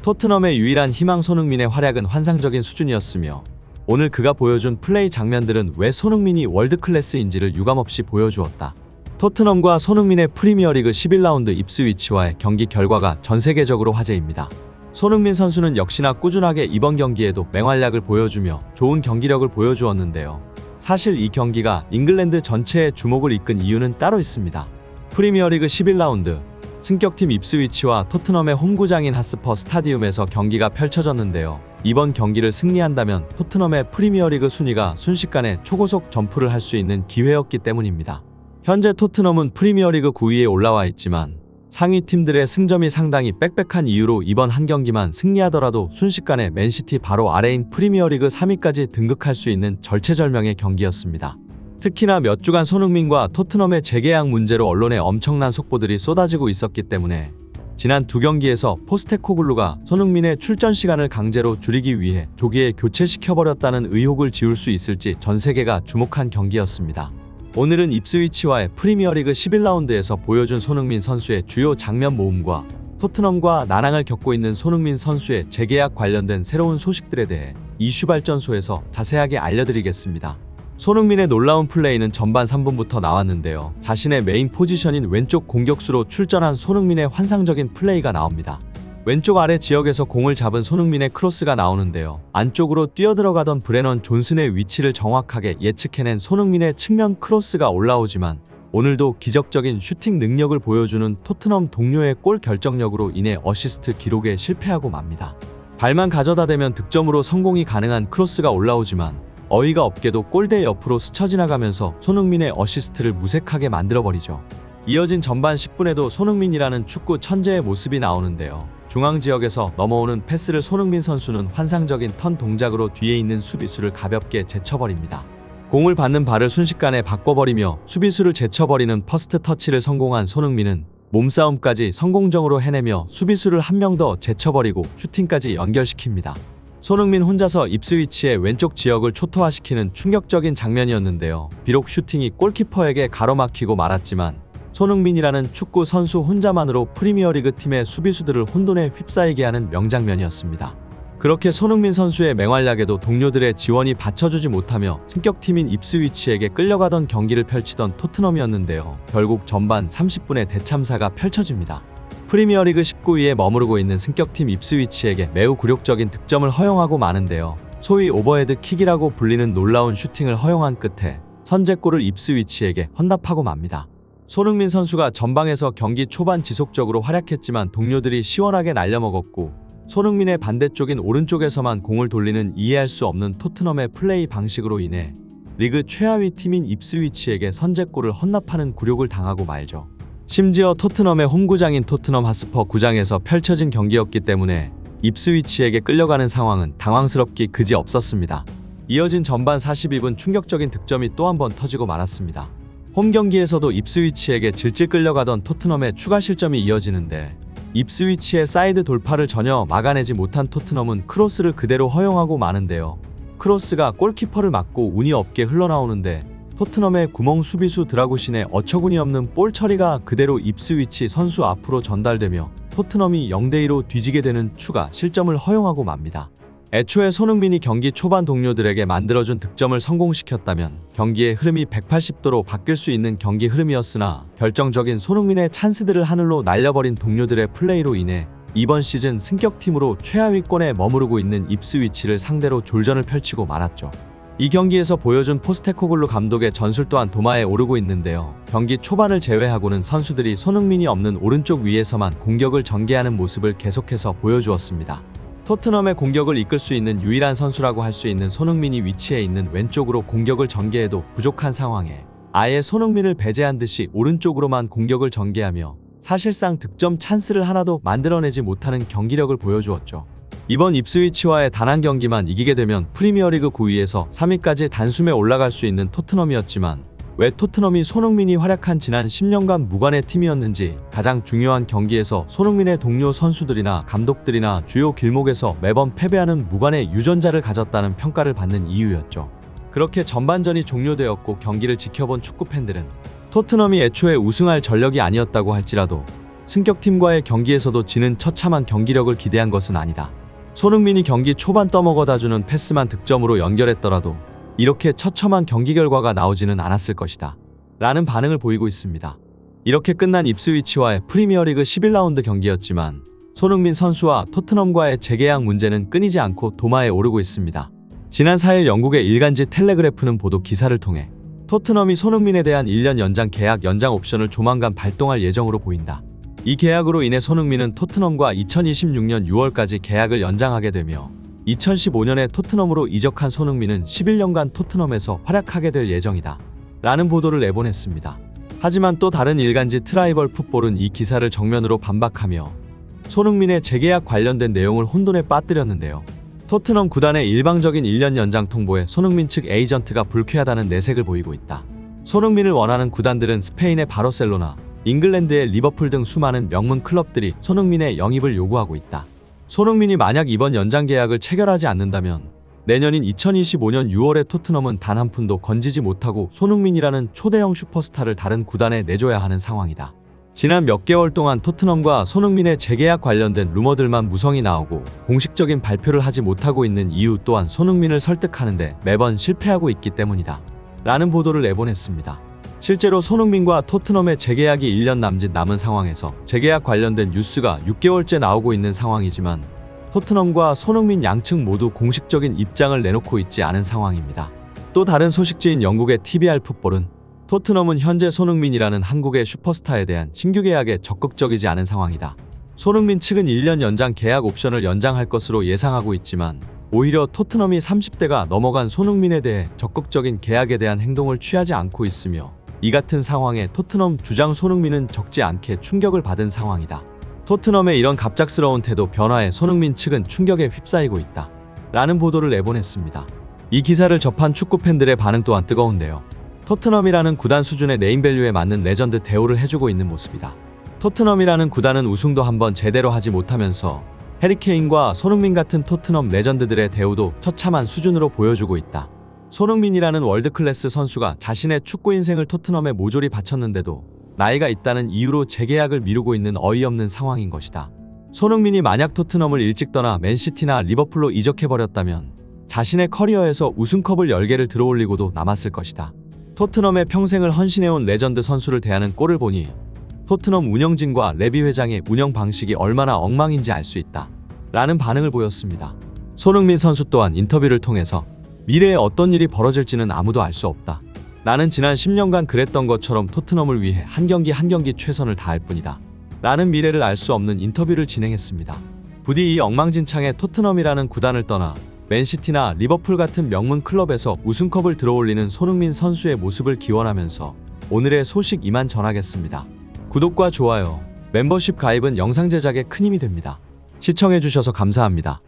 토트넘의 유일한 희망 손흥민의 활약은 환상적인 수준이었으며 오늘 그가 보여준 플레이 장면들은 왜 손흥민이 월드클래스인지를 유감없이 보여주었다. 토트넘과 손흥민의 프리미어리그 11라운드 입스위치와의 경기 결과가 전세계적으로 화제입니다. 손흥민 선수는 역시나 꾸준하게 이번 경기에도 맹활약을 보여주며 좋은 경기력을 보여주었는데요. 사실 이 경기가 잉글랜드 전체의 주목을 이끈 이유는 따로 있습니다. 프리미어리그 11라운드 승격팀 입스위치와 토트넘의 홈구장인 핫스퍼 스타디움에서 경기가 펼쳐졌는데요. 이번 경기를 승리한다면 토트넘의 프리미어리그 순위가 순식간에 초고속 점프를 할 수 있는 기회였기 때문입니다. 현재 토트넘은 프리미어리그 9위에 올라와 있지만 상위 팀들의 승점이 상당히 빽빽한 이유로 이번 한 경기만 승리하더라도 순식간에 맨시티 바로 아래인 프리미어리그 3위까지 등극할 수 있는 절체절명의 경기였습니다. 특히나 몇 주간 손흥민과 토트넘의 재계약 문제로 언론에 엄청난 속보들이 쏟아지고 있었기 때문에 지난 두 경기에서 포스테코글루가 손흥민의 출전 시간을 강제로 줄이기 위해 조기에 교체시켜버렸다는 의혹을 지울 수 있을지 전 세계가 주목한 경기였습니다. 오늘은 입스위치와의 프리미어리그 11라운드에서 보여준 손흥민 선수의 주요 장면 모음과 토트넘과 난항을 겪고 있는 손흥민 선수의 재계약 관련된 새로운 소식들에 대해 이슈 발전소에서 자세하게 알려드리겠습니다. 손흥민의 놀라운 플레이는 전반 3분부터 나왔는데요. 자신의 메인 포지션인 왼쪽 공격수로 출전한 손흥민의 환상적인 플레이가 나옵니다. 왼쪽 아래 지역에서 공을 잡은 손흥민의 크로스가 나오는데요. 안쪽으로 뛰어들어가던 브레넌 존슨의 위치를 정확하게 예측해낸 손흥민의 측면 크로스가 올라오지만 오늘도 기적적인 슈팅 능력을 보여주는 토트넘 동료의 골 결정력으로 인해 어시스트 기록에 실패하고 맙니다. 발만 가져다 대면 득점으로 성공이 가능한 크로스가 올라오지만 어이가 없게도 골대 옆으로 스쳐 지나가면서 손흥민의 어시스트를 무색하게 만들어버리죠. 이어진 전반 10분에도 손흥민이라는 축구 천재의 모습이 나오는데요. 중앙 지역에서 넘어오는 패스를 손흥민 선수는 환상적인 턴 동작으로 뒤에 있는 수비수를 가볍게 제쳐버립니다. 공을 받는 발을 순식간에 바꿔버리며 수비수를 제쳐버리는 퍼스트 터치를 성공한 손흥민은 몸싸움까지 성공적으로 해내며 수비수를 한 명 더 제쳐버리고 슈팅까지 연결시킵니다. 손흥민 혼자서 입스위치의 왼쪽 지역을 초토화시키는 충격적인 장면이었는데요. 비록 슈팅이 골키퍼에게 가로막히고 말았지만 손흥민이라는 축구 선수 혼자만으로 프리미어리그 팀의 수비수들을 혼돈에 휩싸이게 하는 명장면이었습니다. 그렇게 손흥민 선수의 맹활약에도 동료들의 지원이 받쳐주지 못하며 승격팀인 입스위치에게 끌려가던 경기를 펼치던 토트넘이었는데요. 결국 전반 30분에 대참사가 펼쳐집니다. 프리미어리그 19위에 머무르고 있는 승격팀 입스위치에게 매우 굴욕적인 득점을 허용하고 마는데요. 소위 오버헤드 킥이라고 불리는 놀라운 슈팅을 허용한 끝에 선제골을 입스위치에게 헌납하고 맙니다. 손흥민 선수가 전방에서 경기 초반 지속적으로 활약했지만 동료들이 시원하게 날려먹었고 손흥민의 반대쪽인 오른쪽에서만 공을 돌리는 이해할 수 없는 토트넘의 플레이 방식으로 인해 리그 최하위 팀인 입스위치에게 선제골을 헌납하는 굴욕을 당하고 말죠. 심지어 토트넘의 홈구장인 토트넘 핫스퍼 구장에서 펼쳐진 경기였기 때문에 입스위치에게 끌려가는 상황은 당황스럽기 그지없었습니다. 이어진 전반 42분 충격적인 득점이 또 한 번 터지고 말았습니다. 홈 경기에서도 입스위치에게 질질 끌려가던 토트넘의 추가 실점이 이어지는데 입스위치의 사이드 돌파를 전혀 막아내지 못한 토트넘은 크로스를 그대로 허용하고 마는데요. 크로스가 골키퍼를 맞고 운이 없게 흘러나오는데 토트넘의 구멍 수비수 드라구신의 어처구니 없는 볼 처리가 그대로 입스위치 선수 앞으로 전달되며 토트넘이 0대2로 뒤지게 되는 추가 실점을 허용하고 맙니다. 애초에 손흥민이 경기 초반 동료들에게 만들어준 득점을 성공시켰다면 경기의 흐름이 180도로 바뀔 수 있는 경기 흐름이었으나 결정적인 손흥민의 찬스들을 하늘로 날려버린 동료들의 플레이로 인해 이번 시즌 승격팀으로 최하위권에 머무르고 있는 입스위치를 상대로 졸전을 펼치고 말았죠. 이 경기에서 보여준 포스테코글루 감독의 전술 또한 도마에 오르고 있는데요. 경기 초반을 제외하고는 선수들이 손흥민이 없는 오른쪽 위에서만 공격을 전개하는 모습을 계속해서 보여주었습니다. 토트넘의 공격을 이끌 수 있는 유일한 선수라고 할 수 있는 손흥민이 위치해 있는 왼쪽으로 공격을 전개해도 부족한 상황에 아예 손흥민을 배제한 듯이 오른쪽으로만 공격을 전개하며 사실상 득점 찬스를 하나도 만들어내지 못하는 경기력을 보여주었죠. 이번 입스위치와의 단 한 경기만 이기게 되면 프리미어리그 9위에서 3위까지 단숨에 올라갈 수 있는 토트넘이었지만 왜 토트넘이 손흥민이 활약한 지난 10년간 무관의 팀이었는지 가장 중요한 경기에서 손흥민의 동료 선수들이나 감독들이나 주요 길목에서 매번 패배하는 무관의 유전자를 가졌다는 평가를 받는 이유였죠. 그렇게 전반전이 종료되었고 경기를 지켜본 축구팬들은 토트넘이 애초에 우승할 전력이 아니었다고 할지라도 승격팀과의 경기에서도 지는 처참한 경기력을 기대한 것은 아니다. 손흥민이 경기 초반 떠먹어다주는 패스만 득점으로 연결했더라도 이렇게 처참한 경기 결과가 나오지는 않았을 것이다. 라는 반응을 보이고 있습니다. 이렇게 끝난 입스위치와의 프리미어리그 11라운드 경기였지만 손흥민 선수와 토트넘과의 재계약 문제는 끊이지 않고 도마에 오르고 있습니다. 지난 4일 영국의 일간지 텔레그래프는 보도 기사를 통해 토트넘이 손흥민에 대한 1년 연장 계약 연장 옵션을 조만간 발동할 예정으로 보인다. 이 계약으로 인해 손흥민은 토트넘과 2026년 6월까지 계약을 연장하게 되며 2015년에 토트넘으로 이적한 손흥민은 11년간 토트넘에서 활약하게 될 예정이다. 라는 보도를 내보냈습니다. 하지만 또 다른 일간지 트라이벌 풋볼은 이 기사를 정면으로 반박하며 손흥민의 재계약 관련된 내용을 혼돈에 빠뜨렸는데요. 토트넘 구단의 일방적인 1년 연장 통보에 손흥민 측 에이전트가 불쾌하다는 내색을 보이고 있다. 손흥민을 원하는 구단들은 스페인의 바르셀로나, 잉글랜드의 리버풀 등 수많은 명문 클럽들이 손흥민의 영입을 요구하고 있다. 손흥민이 만약 이번 연장 계약을 체결하지 않는다면 내년인 2025년 6월에 토트넘은 단 한 푼도 건지지 못하고 손흥민이라는 초대형 슈퍼스타를 다른 구단에 내줘야 하는 상황이다. 지난 몇 개월 동안 토트넘과 손흥민의 재계약 관련된 루머들만 무성히 나오고 공식적인 발표를 하지 못하고 있는 이유 또한 손흥민을 설득하는데 매번 실패하고 있기 때문이다. 라는 보도를 내보냈습니다. 실제로 손흥민과 토트넘의 재계약이 1년 남짓 남은 상황에서 재계약 관련된 뉴스가 6개월째 나오고 있는 상황이지만 토트넘과 손흥민 양측 모두 공식적인 입장을 내놓고 있지 않은 상황입니다. 또 다른 소식지인 영국의 TVR 풋볼은 토트넘은 현재 손흥민이라는 한국의 슈퍼스타에 대한 신규 계약에 적극적이지 않은 상황이다. 손흥민 측은 1년 연장 계약 옵션을 연장할 것으로 예상하고 있지만 오히려 토트넘이 30대가 넘어간 손흥민에 대해 적극적인 계약에 대한 행동을 취하지 않고 있으며 이 같은 상황에 토트넘 주장 손흥민은 적지 않게 충격을 받은 상황이다. 토트넘의 이런 갑작스러운 태도 변화에 손흥민 측은 충격에 휩싸이고 있다. 라는 보도를 내보냈습니다. 이 기사를 접한 축구 팬들의 반응 또한 뜨거운데요. 토트넘이라는 구단 수준의 네임밸류에 맞는 레전드 대우를 해주고 있는 모습이다. 토트넘이라는 구단은 우승도 한번 제대로 하지 못하면서 해리케인과 손흥민 같은 토트넘 레전드들의 대우도 처참한 수준으로 보여주고 있다. 손흥민이라는 월드클래스 선수가 자신의 축구 인생을 토트넘에 모조리 바쳤는데도 나이가 있다는 이유로 재계약을 미루고 있는 어이없는 상황인 것이다. 손흥민이 만약 토트넘을 일찍 떠나 맨시티나 리버풀로 이적해버렸다면 자신의 커리어에서 우승컵을 10개를 들어올리고도 남았을 것이다. 토트넘에 평생을 헌신해온 레전드 선수를 대하는 꼴을 보니 토트넘 운영진과 레비 회장의 운영 방식이 얼마나 엉망인지 알 수 있다. 라는 반응을 보였습니다. 손흥민 선수 또한 인터뷰를 통해서 미래에 어떤 일이 벌어질지는 아무도 알 수 없다. 나는 지난 10년간 그랬던 것처럼 토트넘을 위해 한 경기 한 경기 최선을 다할 뿐이다. 라는 미래를 알 수 없는 인터뷰를 진행했습니다. 부디 이 엉망진창의 토트넘이라는 구단을 떠나 맨시티나 리버풀 같은 명문 클럽에서 우승컵을 들어올리는 손흥민 선수의 모습을 기원하면서 오늘의 소식 이만 전하겠습니다. 구독과 좋아요, 멤버십 가입은 영상 제작에 큰 힘이 됩니다. 시청해주셔서 감사합니다.